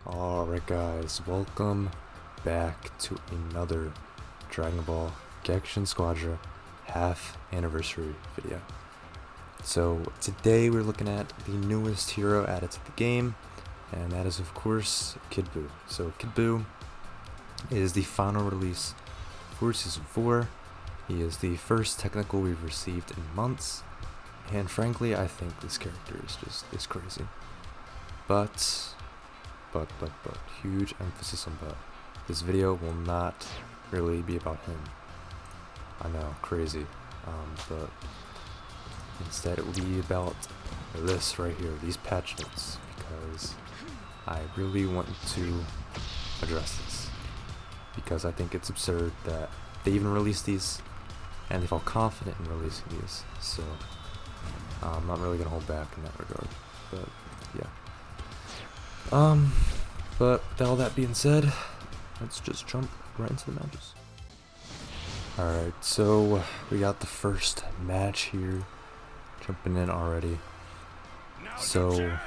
Alright guys, welcome back to another Dragon Ball Gekishin Squadra half anniversary video. So today we're looking at the newest hero added to the game, and that is of course Kid BUU. So Kid BUU is the final release for Season 4. He is the first technical we've received in months, and frankly I think this character is crazy. But, huge emphasis on but. This video will not really be about him. I know, crazy. But instead it will be about this right here, these patch notes, because I really want to address this. Because I think it's absurd that they even released these, and they felt confident in releasing these. So, I'm not really gonna hold back in that regard. But, yeah. But with all that being said, let's just jump right into the matches. Alright, so we got the first match here, jumping in already. So,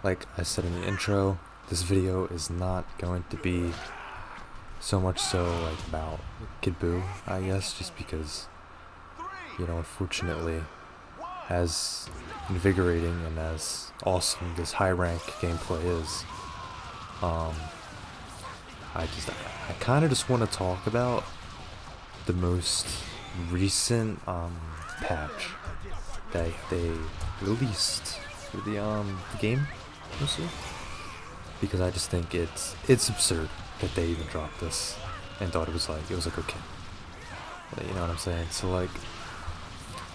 like I said in the intro, this video is not going to be so much so like about Kid BUU, I guess, just because, you know, unfortunately, as invigorating and as awesome this high rank gameplay is, I kind of just want to talk about the most recent patch that they released for the game, mostly, because I just think it's absurd that they even dropped this and thought it was like okay, you know what I'm saying? So like,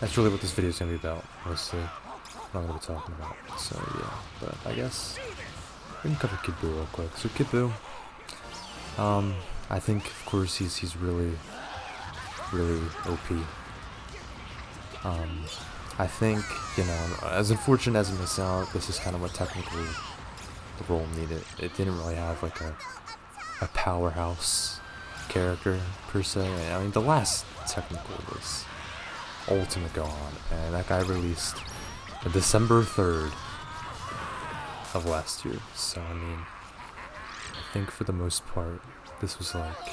that's really what this video is gonna be about, mostly what I'm gonna be talking about. So yeah, but I guess we can cover Kid BUU real quick. So Kid BUU, I think of course he's really OP. I think, you know, as unfortunate as it may sound, this is kind of what technically the role needed. It didn't really have like a powerhouse character per se. I mean, the last technical was Ultimate Gohan, and that guy released on December 3rd of last year. So I mean, I think for the most part this was like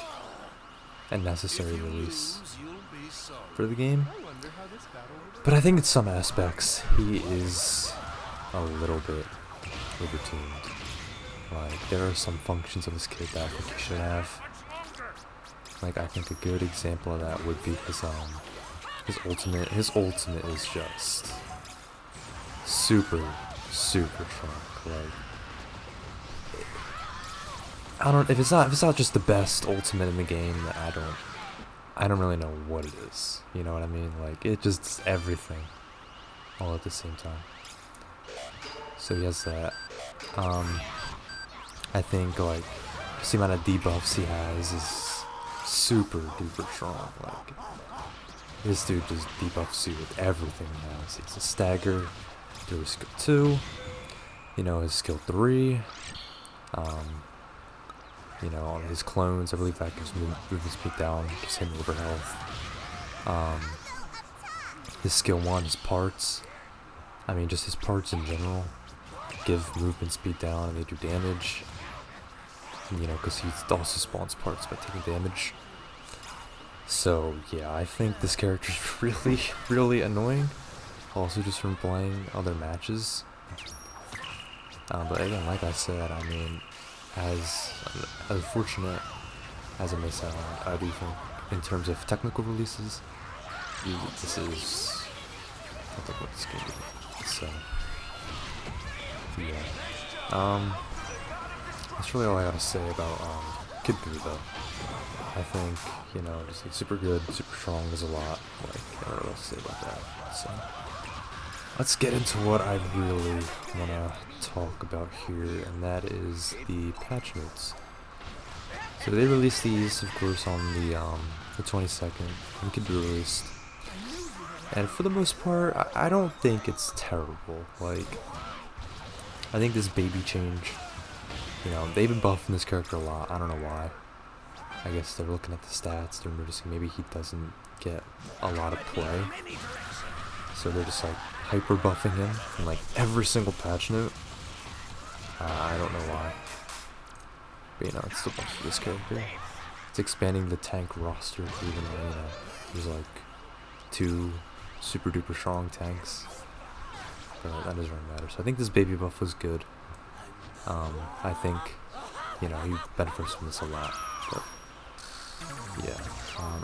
a necessary release for the game. But I think in some aspects he is a little bit overtuned. Like, there are some functions of this kid that I think he should have. Like, I think a good example of that would be his ultimate. His ultimate is just super strong. Like, I don't, if it's not just the best ultimate in the game, I don't really know what it is. You know what I mean? Like, it just is everything all at the same time. So he has that. I think like just the amount of debuffs he has is super duper strong. Like, this dude just debuffs you with everything he has. It's a stagger through his skill 2, you know, his skill 3, you know, on his clones, I believe that gives movement speed down, gives him over health. His skill 1, his parts, I mean just his parts in general, give movement speed down and they do damage. You know, because he also spawns parts by taking damage. So yeah, I think this character is really annoying. Also, just from playing other matches. But again, like I said, I mean, as unfortunate as it may sound, I do think in terms of technical releases, this is I think what it's gonna be. So yeah. That's really all I gotta say about Kid BUU though. I think, you know, just like super good, super strong, there's a lot. Like, I don't know what to say about that. So let's get into what I really wanna talk about here, and that is the patch notes. So they released these, of course, on the 22nd, when Kid BUU released. And for the most part, I don't think it's terrible. Like, I think this baby change, you know, they've been buffing this character a lot. I don't know why. I guess they're looking at the stats. They're noticing maybe he doesn't get a lot of play. So they're just like hyper buffing him in like every single patch note. I don't know why. But you know, it's the buff for this character. It's expanding the tank roster even though, you know, there's like 2 super duper strong tanks. But that doesn't really matter. So I think this baby buff was good. I think, you know, he benefits from this a lot. But yeah.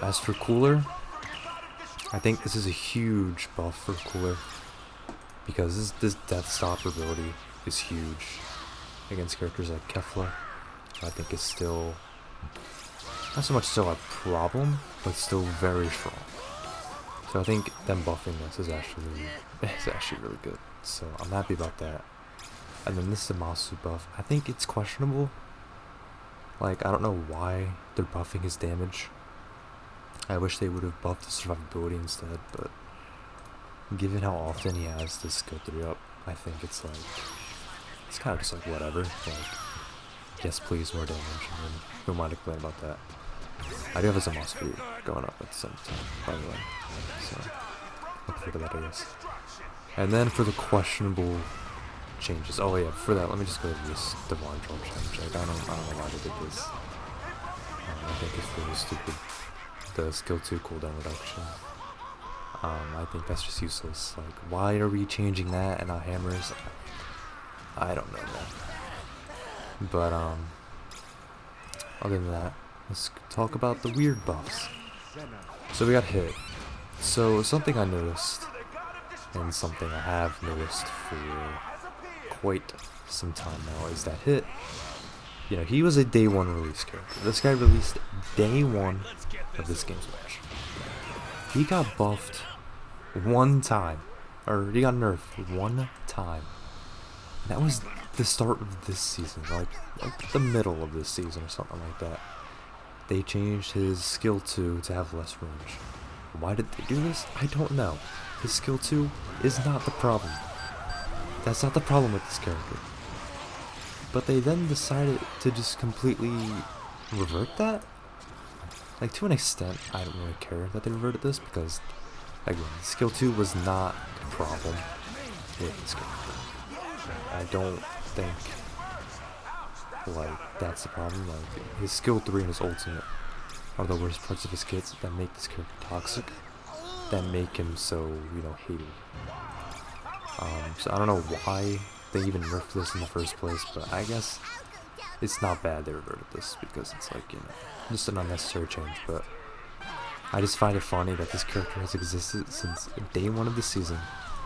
As for Cooler, I think this is a huge buff for Cooler because this Death Stop ability is huge against characters like Kefla. I think it's still not so much still a problem, but still very strong. So I think them buffing this is actually really good. So I'm happy about that. And then this Zamasu buff, I think it's questionable. Like, I don't know why they're buffing his damage. I wish they would have buffed his survivability instead, but given how often he has this skill 3 up, I think it's like, it's kind of just like whatever. Like, yes please, more damage, and then who am I to complain about that? I do have a Zamasu going up at the same time, by the way. So, look forward to that, I guess. And then for the questionable changes, oh yeah, for that, let me just go to this Divine Troll change. Like, I don't know why they did this. I think it's really stupid. The skill 2 cooldown reduction. I think that's just useless. Like, why are we changing that and not hammers? I don't know, man. But, other than that, let's talk about the weird buffs. So we got hit. So something I noticed, and something I have noticed for quite some time now, is that hit, you know, he was a day 1 release character. This guy released day 1 of this game's launch. He got buffed 1 time, or he got nerfed 1 time. And that was the start of this season, like the middle of this season or something like that. They changed his skill 2 to have less range. Why did they do this? I don't know. His skill 2 is not the problem. That's not the problem with this character. But they then decided to just completely revert that? Like, to an extent, I don't really care that they reverted this because, again, skill 2 was not the problem with this character. I don't think, like, that's the problem. Like, his skill 3 and his ultimate are the worst parts of his kits that make this character toxic, that make him so, you know, hated. So I don't know why they even nerfed this in the first place, but I guess it's not bad they reverted this because it's like, you know, just an unnecessary change. But I just find it funny that this character has existed since day 1 of the season.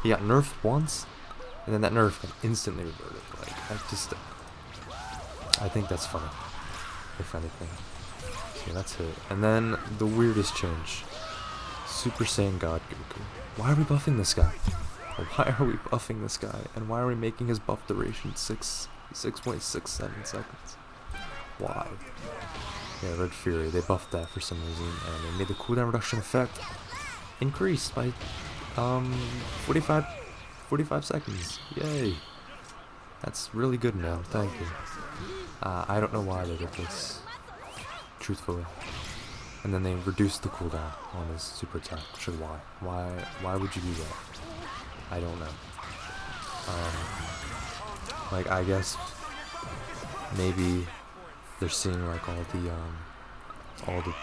He got nerfed once, and then that nerf got instantly reverted. Like, I think that's funny, if anything. Yeah, that's it. And then the weirdest change, Super Saiyan God Goku. Why are we buffing this guy? Why are we buffing this guy? And why are we making his buff duration 6.67 seconds? Why? Yeah, Red Fury, they buffed that for some reason, and they made the cooldown reduction effect increase by 45 seconds. Yay! That's really good now, thank you. I don't know why they did this, truthfully. And then they reduced the cooldown on his super attack, which is why? Why would you do that? I don't know. Like, I guess maybe they're seeing like all the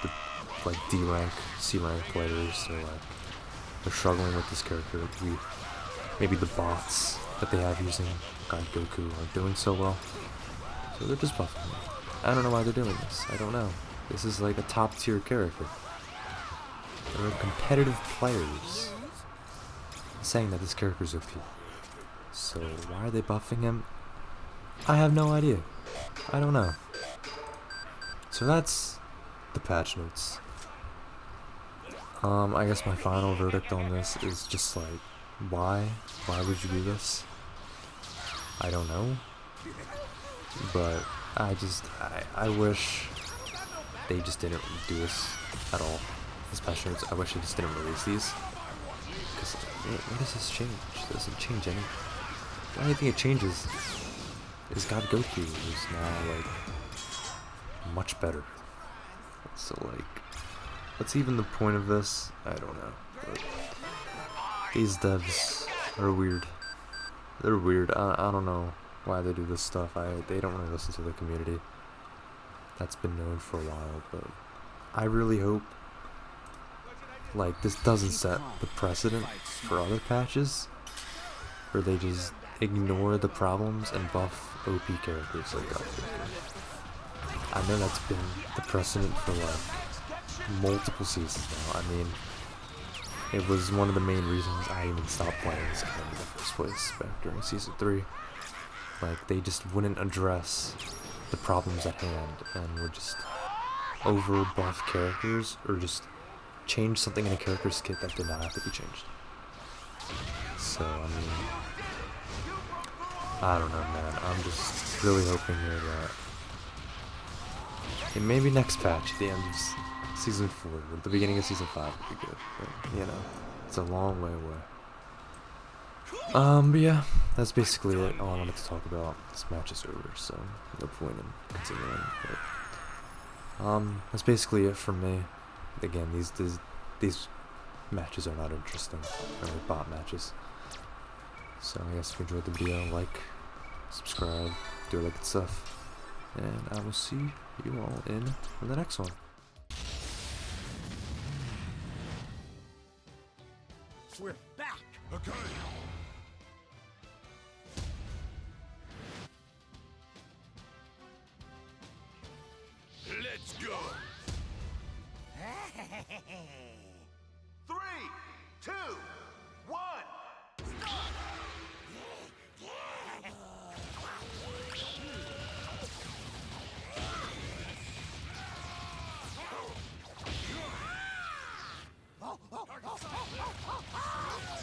like D rank, C rank players, or like they're struggling with this character. Maybe the bots that they have using God Goku aren't doing so well, so they're just buffing him. I don't know why they're doing this. I don't know. This is like a top tier character. They're competitive players saying that this character's OP. So why are they buffing him? I have no idea. I don't know. So that's the patch notes. I guess my final verdict on this is just like, why? Why would you do this? I don't know. But I wish they just didn't do this at all. This patch notes, I wish they just didn't release these. Because what does this change? It doesn't change anything. The only thing it changes is God Goku is now like much better. So like, what's even the point of this? I don't know. But these devs are weird. They're weird. I don't know why they do this stuff. They don't really listen to the community. that's been known for a while, but I really hope like this doesn't set the precedent for other patches where they just ignore the problems and buff OP characters like that. I know that's been the precedent for like multiple seasons now. I mean, it was one of the main reasons I even stopped playing this game in the first place back during season 3. Like, they just wouldn't address the problems at hand and would just over buff characters or just change something in a character's kit that did not have to be changed. So, I mean, I don't know, man. I'm just really hoping here that maybe next patch at the end of season 4 or the beginning of season 5 would be good. But, you know, it's a long way away. But yeah, that's basically it. All I wanted to talk about. This match is over, so no point in continuing. But, that's basically it for me. Again, these matches are not interesting. They're like bot matches. So I guess if you enjoyed the video, like, subscribe, do all that good stuff. And I will see you all in the next one. We're back! Okay! Let's go! 3, 2, 1, start!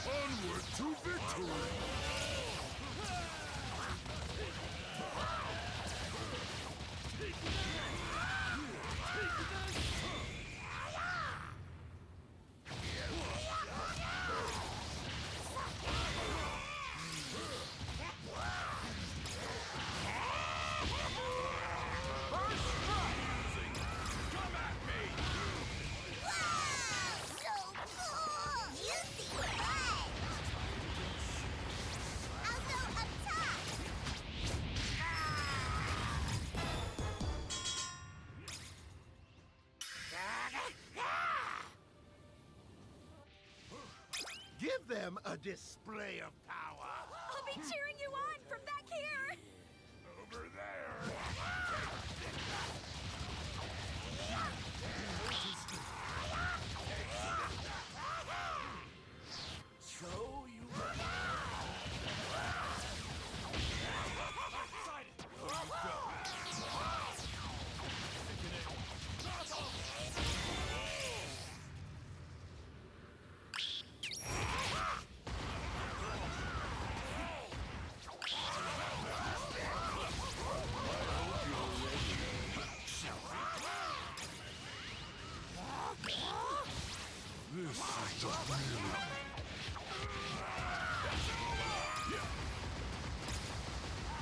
Onward to victory! Give them a display of power! I'll be cheering you on from back here! Over there! So you This is the feeling.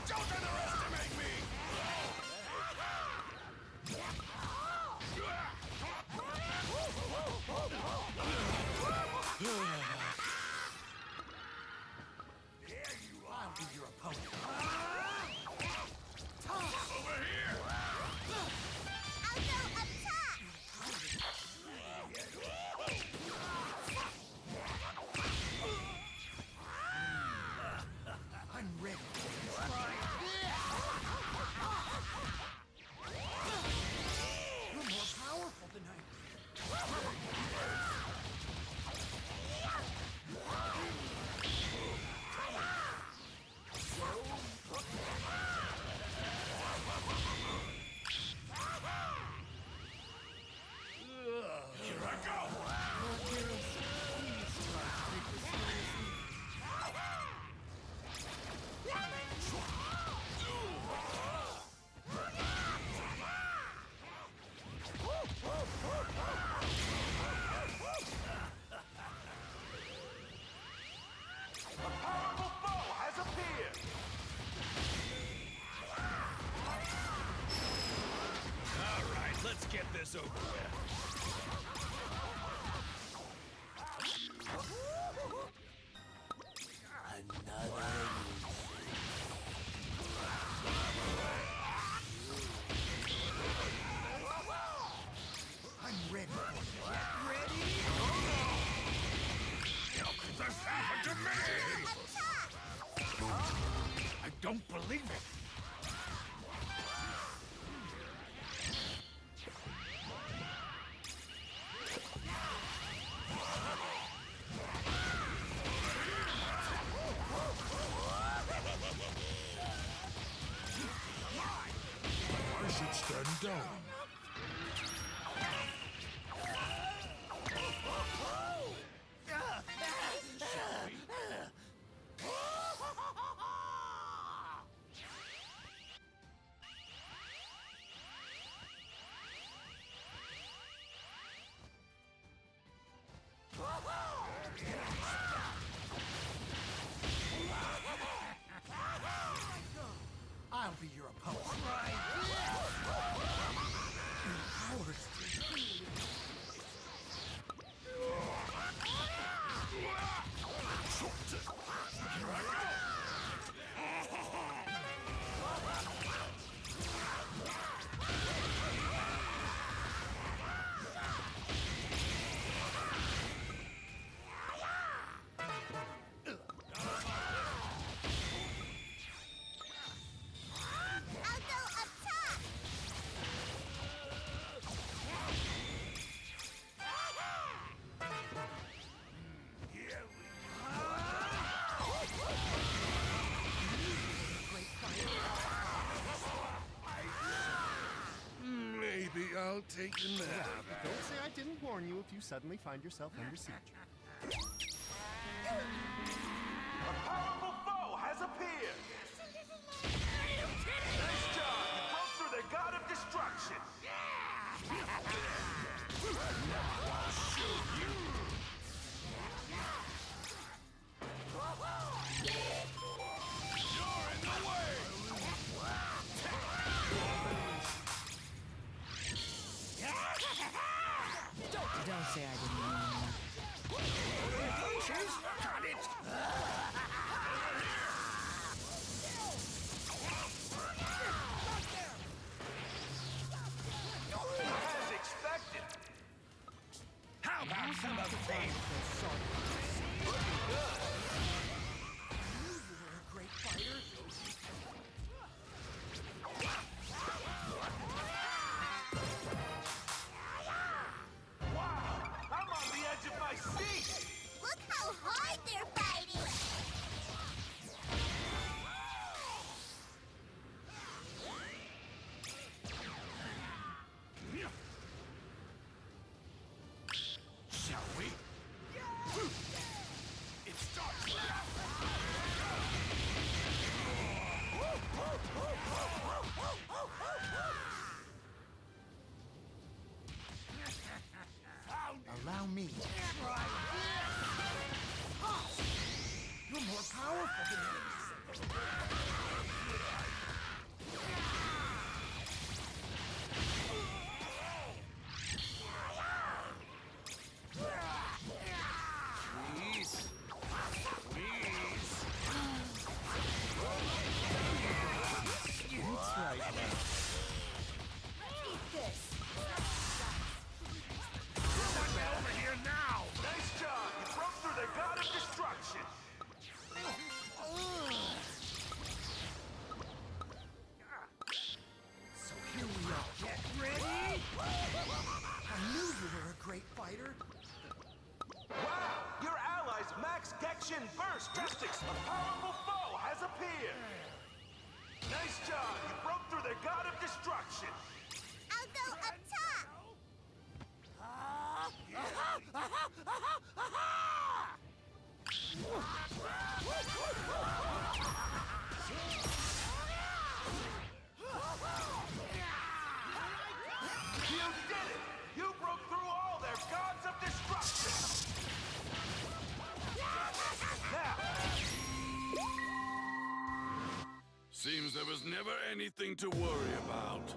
Don't underestimate me! There you are. I'll be your opponent. Over here! I'll go up top! I'm ready. You're more powerful than I. Here I go! A powerful foe has appeared! All right, let's get this over with. Another don't. Shall we? I'll be your opponent. I'll go up top. Here we Maybe I'll take a nap. Don't say I didn't warn you if you suddenly find yourself under siege. A powerful foe has appeared! Nice job! You broke through the god of destruction! You're in the way! Don't say I didn't warn you. Got it! As expected! How about some of this? Looking good! You're a great fighter. Wow! I'm on the edge of my seat! Look how hard they're fighting. Shall we? It starts Allow me. You're more powerful than enemies. Squeeze. Squeeze. That's right. Eat this. Over here now! Nice job! You broke through the god of destruction! So here we are. Get ready! I knew you were a great fighter. Wow! Your allies' Max Gekishin Burst Justice! A powerful foe has appeared! Nice job! You broke through the god of destruction! I'll go up top. You did it! You broke through all their gods of destruction! Now, Seems there was never anything to worry about.